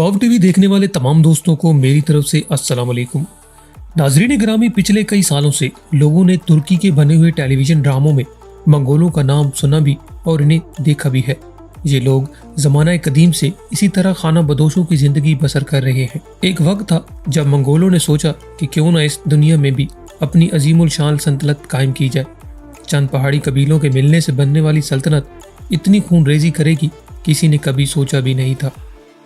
वाव TV देखने वाले तमाम दोस्तों को मेरी तरफ से अस्सलाम वालेकुम। नाजरीन ग्रामी, पिछले कई सालों से लोगों ने तुर्की के बने हुए टेलीविजन ड्रामों में मंगोलों का नाम सुना भी और इन्हें देखा भी है। ये लोग जमाना कदीम से इसी तरह खाना बदोशों की जिंदगी बसर कर रहे हैं। एक वक्त था जब मंगोलों ने सोचा कि क्यों ना इस दुनिया में भी अपनी अजीमुल शान सल्तनत कायम की जाए। चंद पहाड़ी कबीलों के मिलने से बनने वाली सल्तनत इतनी खूनरेजी करेगी किसी ने कभी सोचा भी नहीं था।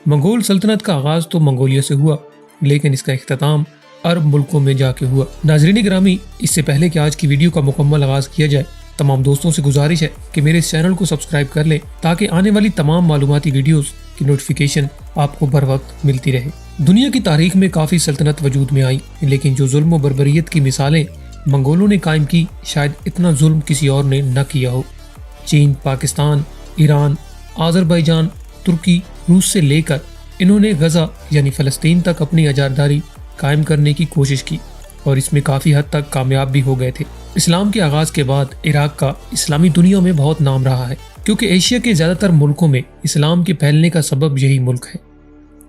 मंगोल सल्तनत का आगाज तो मंगोलिया से हुआ, लेकिन इसका इख्तिताम अरब मुल्कों में जाके हुआ। नाजरीन ग्रामी, इससे पहले कि आज की वीडियो का मुकम्मल आगाज किया जाए, तमाम दोस्तों से गुजारिश है कि मेरे इस चैनल को सब्सक्राइब कर लें ताकि आने वाली तमाम मालूमाती वीडियोस की नोटिफिकेशन आपको बर वक्त मिलती रहे। दुनिया की तारीख में काफ़ी सल्तनत वजूद में आई, लेकिन जो जुल्म व बर्बरियत की मिसालें मंगोलों ने कायम की, शायद इतना जुल्म किसी और ने न किया हो। चीन, पाकिस्तान, ईरान, आज़रबाईजान, तुर्की, रूस से लेकर इन्होंने गजा यानी फ़लस्तीन तक अपनी आज़ादारी कायम करने की कोशिश की और इसमें काफ़ी हद तक कामयाब भी हो गए थे। इस्लाम के आगाज़ के बाद इराक का इस्लामी दुनिया में बहुत नाम रहा है, क्योंकि एशिया के ज़्यादातर मुल्कों में इस्लाम के फैलने का सबब यही मुल्क है।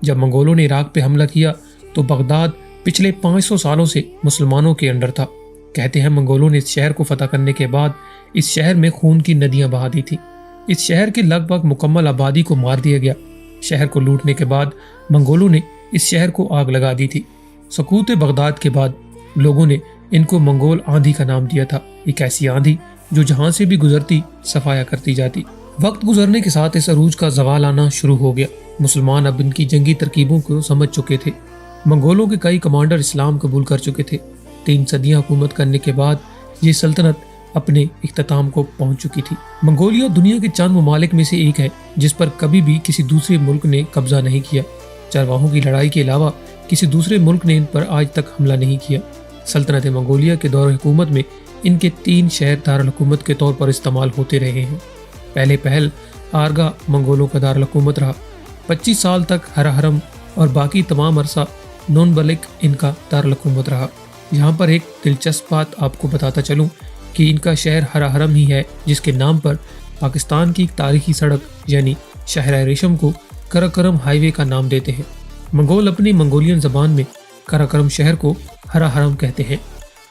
जब मंगोलों ने इराक पे हमला किया तो बगदाद पिछले 500 सालों से मुसलमानों के अंडर था। कहते हैं मंगोलों ने इस शहर को फतह करने के बाद इस शहर में खून की नदियां बहा दी थी। इस शहर की लगभग मुकम्मल आबादी को मार दिया गया। शहर को लूटने के बाद मंगोलों ने इस शहर को आग लगा दी थी। सकूत बगदाद के बाद लोगों ने इनको मंगोल आंधी का नाम दिया था। एक ऐसी आंधी जो जहां से भी गुजरती सफाया करती जाती। वक्त गुजरने के साथ इस अरूज का जवाल आना शुरू हो गया। मुसलमान अब इनकी जंगी तरकीबों को समझ चुके थे। मंगोलों के कई कमांडर इस्लाम कबूल कर चुके थे। 3 सदियां हुकूमत करने के बाद ये सल्तनत अपने इख्तिताम को पहुंच चुकी थी। मंगोलिया दुनिया के चंद ममालिक में से एक है जिस पर कभी भी किसी दूसरे मुल्क ने कब्जा नहीं किया। चरवाहों की लड़ाई के अलावा किसी दूसरे मुल्क ने इन पर आज तक हमला नहीं किया। सल्तनत मंगोलिया के दौर हुकूमत में इनके 3 शहर दारुल हुकूमत के तौर पर इस्तेमाल होते रहे हैं। पहले पहल आरगा मंगोलों का दारुल हुकूमत रहा। 25 साल तक हरा हरम और बाकी तमाम अरसा नोनबलिक इनका दारुल हुकूमत रहा। यहाँ पर एक दिलचस्प बात आपको बताता चलूँ कि इनका शहर हरा हरम ही है जिसके नाम पर पाकिस्तान की तारीखी सड़क यानी शहर रेशम को कराकरम हाईवे का नाम देते हैं। मंगोल अपनी मंगोलियन ज़बान में कराकरम शहर को हरा हरम कहते हैं,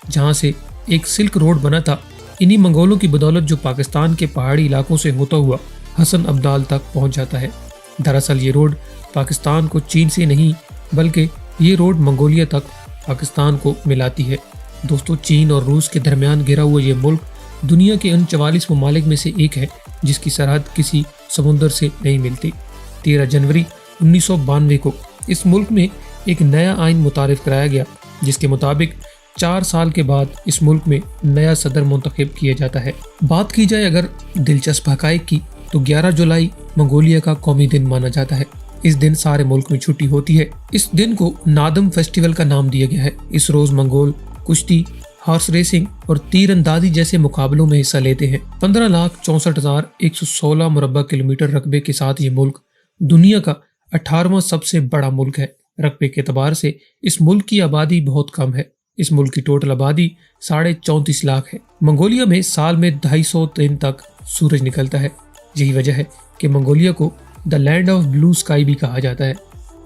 जहाँ से एक सिल्क रोड बना था। इन्हीं मंगोलों की बदौलत जो पाकिस्तान के पहाड़ी इलाकों से होता हुआ हसन अब्दाल तक पहुँच जाता है। दरअसल ये रोड पाकिस्तान को चीन से नहीं बल्कि ये रोड मंगोलिया तक पाकिस्तान को मिलाती है। दोस्तों, चीन और रूस के दरमियान घिरा हुआ ये मुल्क दुनिया के उन 44 ममालिक में से एक है जिसकी सरहद किसी समुंदर से नहीं मिलती। 13 जनवरी 1992 को इस मुल्क में एक नया आइन मुतारिफ कराया गया, जिसके मुताबिक 4 साल के बाद इस मुल्क में नया सदर मुंतखब किया जाता है। बात की जाए अगर दिलचस्प हकाइक की, तो 11 जुलाई मंगोलिया का कौमी दिन माना जाता है। इस दिन सारे मुल्क में छुट्टी होती है। इस दिन को नादम फेस्टिवल का नाम दिया गया है। इस रोज मंगोल कुश्ती, हॉर्स रेसिंग और तीरंदाजी जैसे मुकाबलों में हिस्सा लेते हैं। 15,64,116 मुरब्बा किलोमीटर रकबे के साथ ये मुल्क दुनिया का 18वां सबसे बड़ा मुल्क है। रकबे के एतबार से इस मुल्क की आबादी बहुत कम है। इस मुल्क की टोटल आबादी 34.5 लाख है। मंगोलिया में साल में 250 दिन तक सूरज निकलता है। यही वजह है कि मंगोलिया को the land of blue sky भी कहा जाता है।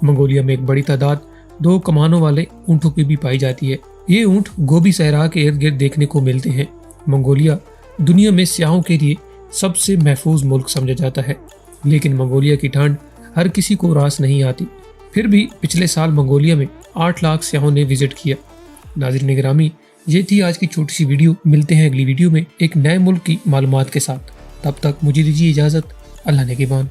मंगोलिया में एक बड़ी तादाद 2 कमानों वाले ऊँटों की भी पाई जाती है। ये ऊँट गोबी सहरा के इर्द गिर्द देखने को मिलते हैं। मंगोलिया दुनिया में सियाहों के लिए सबसे महफूज मुल्क समझा जाता है, लेकिन मंगोलिया की ठंड हर किसी को रास नहीं आती। फिर भी पिछले साल मंगोलिया में 8 लाख सियाहों ने विजिट किया। नाज़रीन ग्रामी, ये थी आज की छोटी सी वीडियो। मिलते हैं अगली वीडियो में एक नए मुल्क की मालूमात के साथ। तब तक मुझे दीजिए इजाज़त। अल्लाह ने के बान।